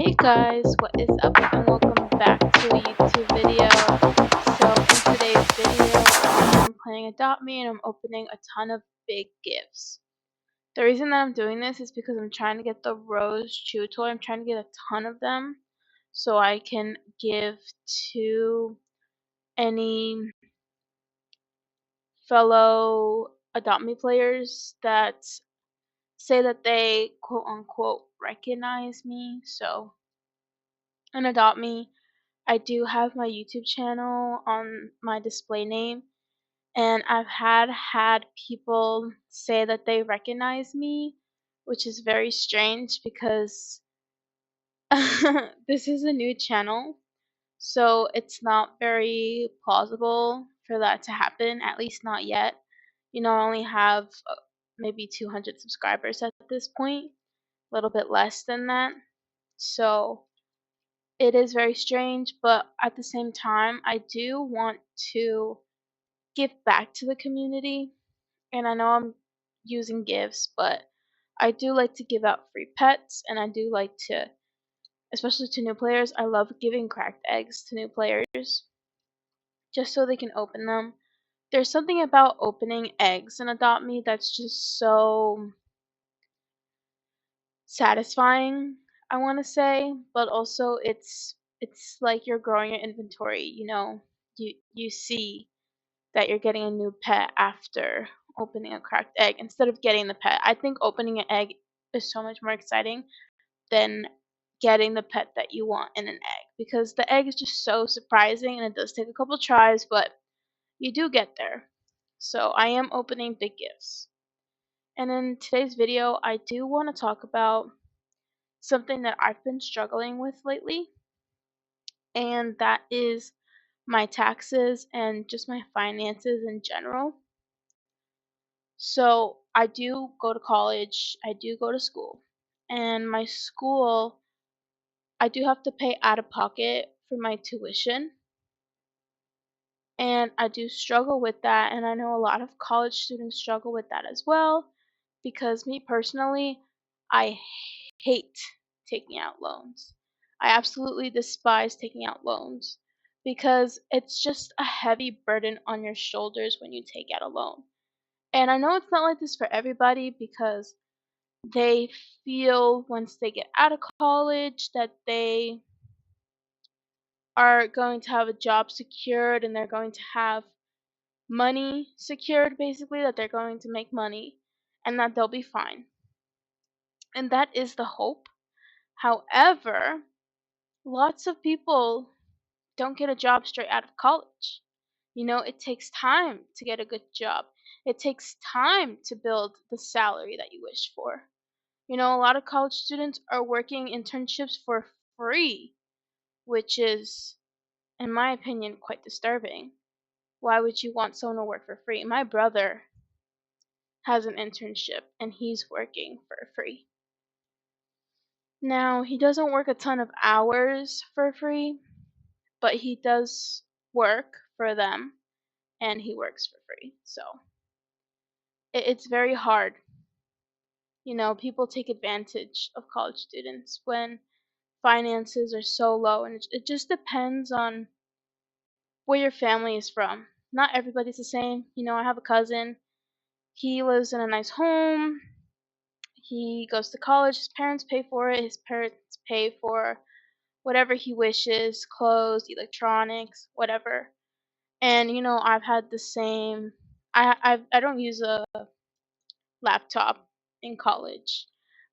Hey guys, what is up and welcome back to a YouTube video. So in today's video, I'm playing Adopt Me and I'm opening a ton of big gifts. The reason that I'm doing this is because I'm trying to get the Rose Chew toy. I'm trying to get a ton of them so I can give to any fellow Adopt Me players that say that they quote unquote recognize me. So in Adopt Me, I do have my YouTube channel on my display name, and I've had people say that they recognize me, which is very strange because this is a new channel, so it's not very plausible for that to happen, at least not yet. I only have maybe 200 subscribers at this point, a little bit less than that. So it is very strange, but at the same time, I do want to give back to the community. And I know I'm using gifts, but I do like to give out free pets, and I do like to, especially to new players, I love giving cracked eggs to new players just so they can open them. There's something about opening eggs in Adopt Me that's just so satisfying, I want to say, but also it's like you're growing your inventory, you see that you're getting a new pet after opening a cracked egg instead of getting the pet. I think opening an egg is so much more exciting than getting the pet that you want in an egg because the egg is just so surprising and it does take a couple tries, but you do get there. So I am opening big gifts. And in today's video, I do want to talk about something that I've been struggling with lately, and that is my taxes and just my finances in general. So I do go to college, I do go to school, and my school, I do have to pay out of pocket for my tuition, and I do struggle with that, and I know a lot of college students struggle with that as well, because me personally, I hate taking out loans. I absolutely despise taking out loans because it's just a heavy burden on your shoulders when you take out a loan. And I know it's not like this for everybody because they feel once they get out of college that they are going to have a job secured and they're going to have money secured, basically, that they're going to make money and that they'll be fine. And that is the hope. However, lots of people don't get a job straight out of college. It takes time to get a good job. It takes time to build the salary that you wish for. A lot of college students are working internships for free, which is, in my opinion, quite disturbing. Why would you want someone to work for free? My brother has an internship and he's working for free. Now, he doesn't work a ton of hours for free, but he does work for them and he works for free. So it's very hard. People take advantage of college students when finances are so low, and it just depends on where your family is from. Not everybody's the same. I have a cousin. He lives in a nice home. He goes to college. His parents pay for it. His parents pay for whatever he wishes, clothes, electronics, whatever. And I've had the same. I don't use a laptop in college.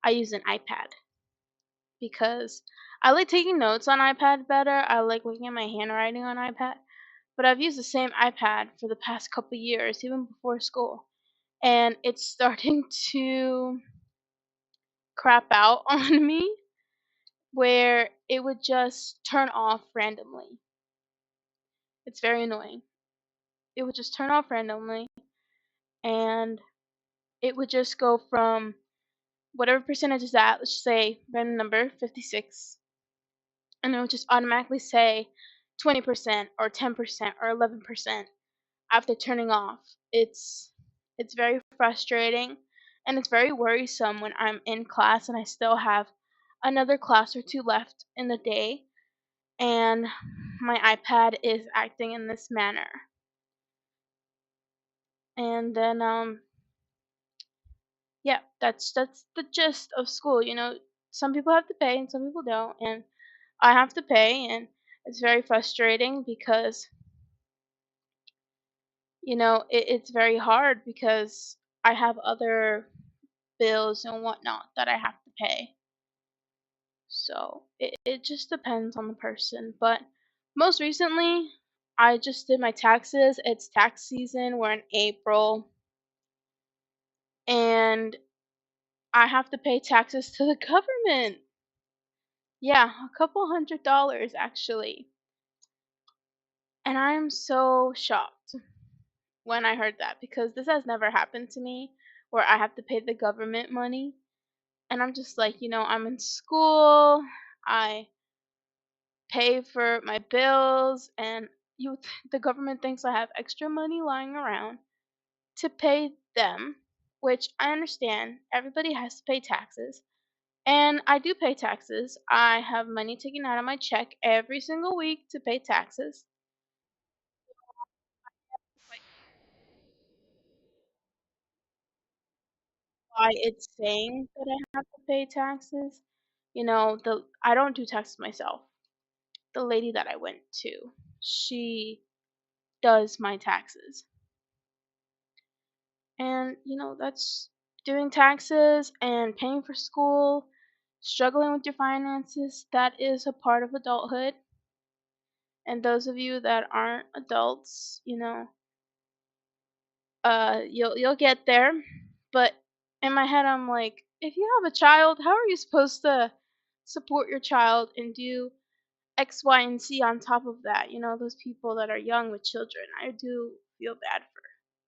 I use an iPad because I like taking notes on iPad better. I like looking at my handwriting on iPad. But I've used the same iPad for the past couple years, even before school. And it's starting to crap out on me where it would just turn off randomly. It's very annoying. It would just turn off randomly and it would just go from whatever percentage is at, let's just say random number 56, and it would just automatically say 20% or 10% or 11% after turning off. It's very frustrating and it's very worrisome when I'm in class and I still have another class or two left in the day, and my iPad is acting in this manner. And then yeah, that's the gist of school. Some people have to pay and some people don't, and I have to pay, and it's very frustrating because it's very hard because I have other bills and whatnot that I have to pay. So it just depends on the person. But most recently, I just did my taxes. It's tax season. We're in April. And I have to pay taxes to the government. Yeah, a couple $100 actually. And I'm so shocked when I heard that because this has never happened to me where I have to pay the government money. And I'm just like, I'm in school. I pay for my bills, and the government thinks I have extra money lying around to pay them, which I understand. Everybody has to pay taxes, and I do pay taxes. I have money taken out of my check every single week to pay taxes. Like, why it's saying that I have to pay taxes? The I don't do taxes myself. The lady that I went to, she does my taxes. And, that's doing taxes and paying for school, struggling with your finances. That is a part of adulthood. And those of you that aren't adults, you'll get there. But in my head, I'm like, if you have a child, how are you supposed to support your child and do X, Y, and Z on top of that? Those people that are young with children. I do feel bad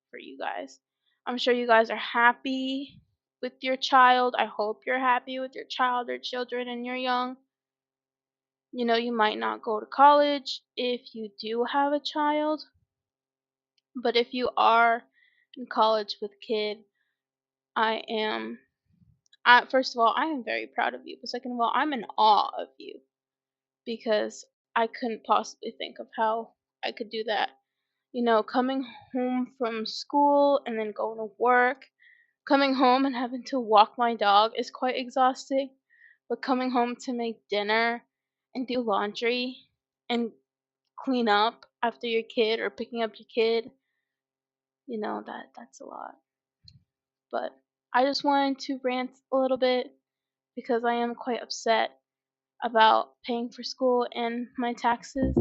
for you guys. I'm sure you guys are happy with your child. I hope you're happy with your child or children and you're young. You might not go to college if you do have a child, but if you are in college with a kid, I am first of all, I am very proud of you. But second of all, I'm in awe of you because I couldn't possibly think of how I could do that. Coming home from school and then going to work. Coming home and having to walk my dog is quite exhausting, but coming home to make dinner and do laundry and clean up after your kid or picking up your kid, that's a lot. But I just wanted to rant a little bit because I am quite upset about paying for school and my taxes.